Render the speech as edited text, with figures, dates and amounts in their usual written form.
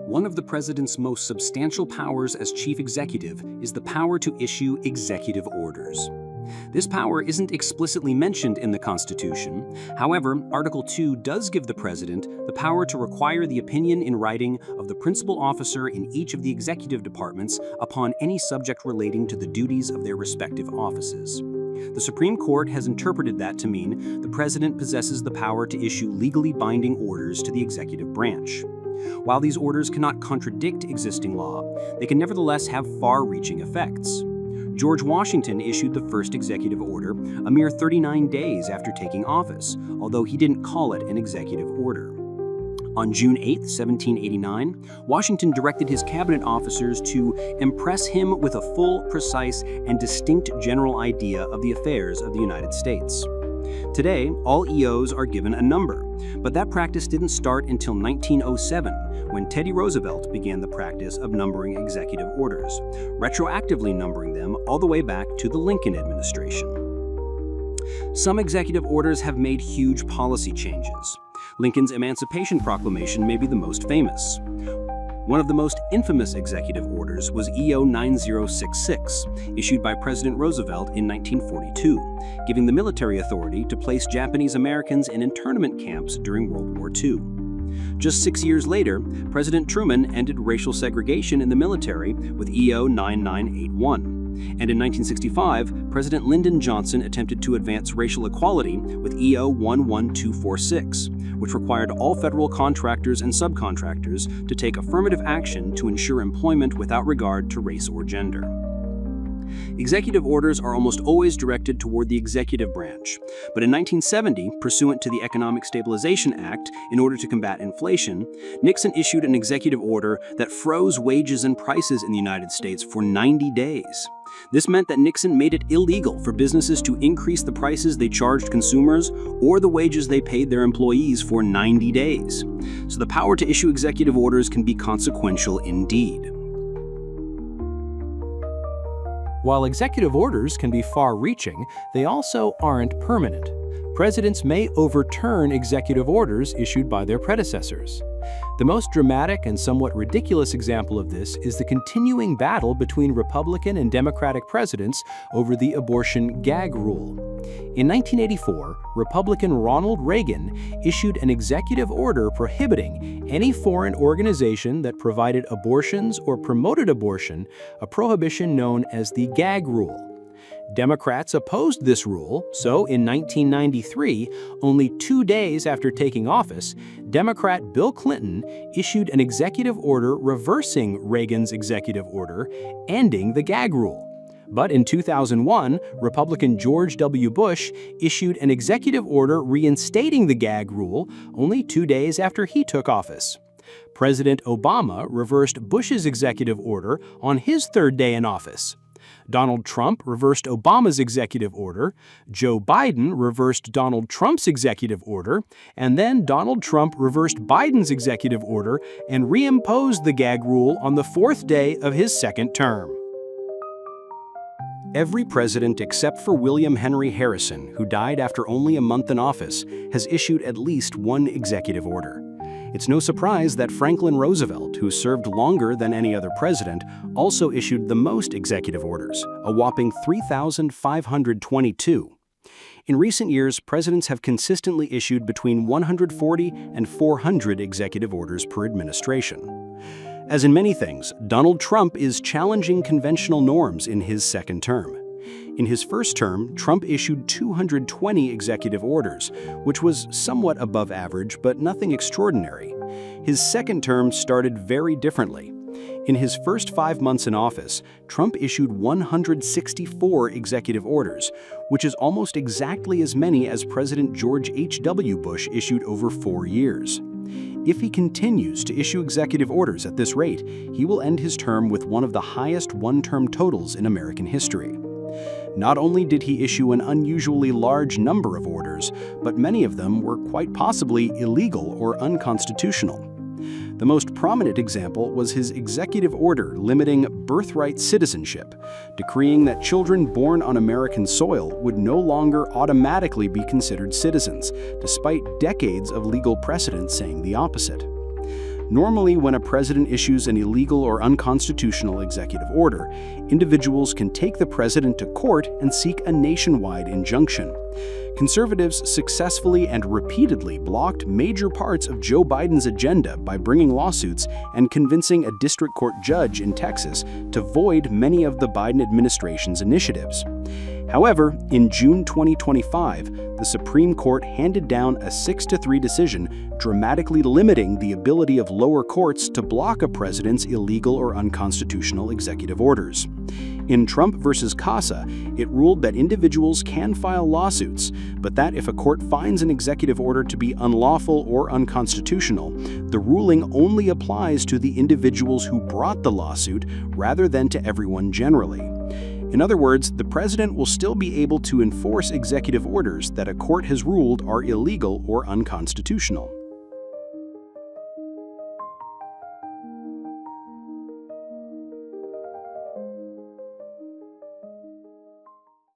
One of the president's most substantial powers as chief executive is the power to issue executive orders. This power isn't explicitly mentioned in the Constitution. However, Article 2 does give the president the power to require the opinion in writing of the principal officer in each of the executive departments upon any subject relating to the duties of their respective offices. The Supreme Court has interpreted that to mean the president possesses the power to issue legally binding orders to the executive branch. While these orders cannot contradict existing law, they can nevertheless have far-reaching effects. George Washington issued the first executive order a mere 39 days after taking office, although he didn't call it an executive order. On June 8, 1789, Washington directed his cabinet officers to impress him with a full, precise, and distinct general idea of the affairs of the United States. Today, all EOs are given a number, but that practice didn't start until 1907, when Teddy Roosevelt began the practice of numbering executive orders, retroactively numbering them all the way back to the Lincoln administration. Some executive orders have made huge policy changes. Lincoln's Emancipation Proclamation may be the most famous. One of the most infamous executive orders was EO 9066, issued by President Roosevelt in 1942, giving the military authority to place Japanese Americans in internment camps during World War II. Just 6 years later, President Truman ended racial segregation in the military with EO 9981. And in 1965, President Lyndon Johnson attempted to advance racial equality with EO 11246, which required all federal contractors and subcontractors to take affirmative action to ensure employment without regard to race or gender. Executive orders are almost always directed toward the executive branch, but in 1970, pursuant to the Economic Stabilization Act, in order to combat inflation, Nixon issued an executive order that froze wages and prices in the United States for 90 days. This meant that Nixon made it illegal for businesses to increase the prices they charged consumers or the wages they paid their employees for 90 days. So the power to issue executive orders can be consequential indeed. While executive orders can be far-reaching, they also aren't permanent. Presidents may overturn executive orders issued by their predecessors. The most dramatic and somewhat ridiculous example of this is the continuing battle between Republican and Democratic presidents over the abortion gag rule. In 1984, Republican Ronald Reagan issued an executive order prohibiting any foreign organization that provided abortions or promoted abortion, a prohibition known as the gag rule. Democrats opposed this rule, so in 1993, only 2 days after taking office, Democrat Bill Clinton issued an executive order reversing Reagan's executive order, ending the gag rule. But in 2001, Republican George W. Bush issued an executive order reinstating the gag rule only 2 days after he took office. President Obama reversed Bush's executive order on his third day in office. Donald Trump reversed Obama's executive order, Joe Biden reversed Donald Trump's executive order, and then Donald Trump reversed Biden's executive order and reimposed the gag rule on the fourth day of his second term. Every president except for William Henry Harrison, who died after only a month in office, has issued at least one executive order. It's no surprise that Franklin Roosevelt, who served longer than any other president, also issued the most executive orders, a whopping 3,522. In recent years, presidents have consistently issued between 140 and 400 executive orders per administration. As in many things, Donald Trump is challenging conventional norms in his second term. In his first term, Trump issued 220 executive orders, which was somewhat above average, but nothing extraordinary. His second term started very differently. In his first 5 months in office, Trump issued 164 executive orders, which is almost exactly as many as President George H.W. Bush issued over 4 years. If he continues to issue executive orders at this rate, he will end his term with one of the highest one-term totals in American history. Not only did he issue an unusually large number of orders, but many of them were quite possibly illegal or unconstitutional. The most prominent example was his executive order limiting birthright citizenship, decreeing that children born on American soil would no longer automatically be considered citizens, despite decades of legal precedent saying the opposite. Normally, when a president issues an illegal or unconstitutional executive order, individuals can take the president to court and seek a nationwide injunction. Conservatives successfully and repeatedly blocked major parts of Joe Biden's agenda by bringing lawsuits and convincing a district court judge in Texas to void many of the Biden administration's initiatives. However, in June 2025, the Supreme Court handed down a 6-3 decision dramatically limiting the ability of lower courts to block a president's illegal or unconstitutional executive orders. In Trump versus Casa, it ruled that individuals can file lawsuits, but that if a court finds an executive order to be unlawful or unconstitutional, the ruling only applies to the individuals who brought the lawsuit rather than to everyone generally. In other words, the president will still be able to enforce executive orders that a court has ruled are illegal or unconstitutional.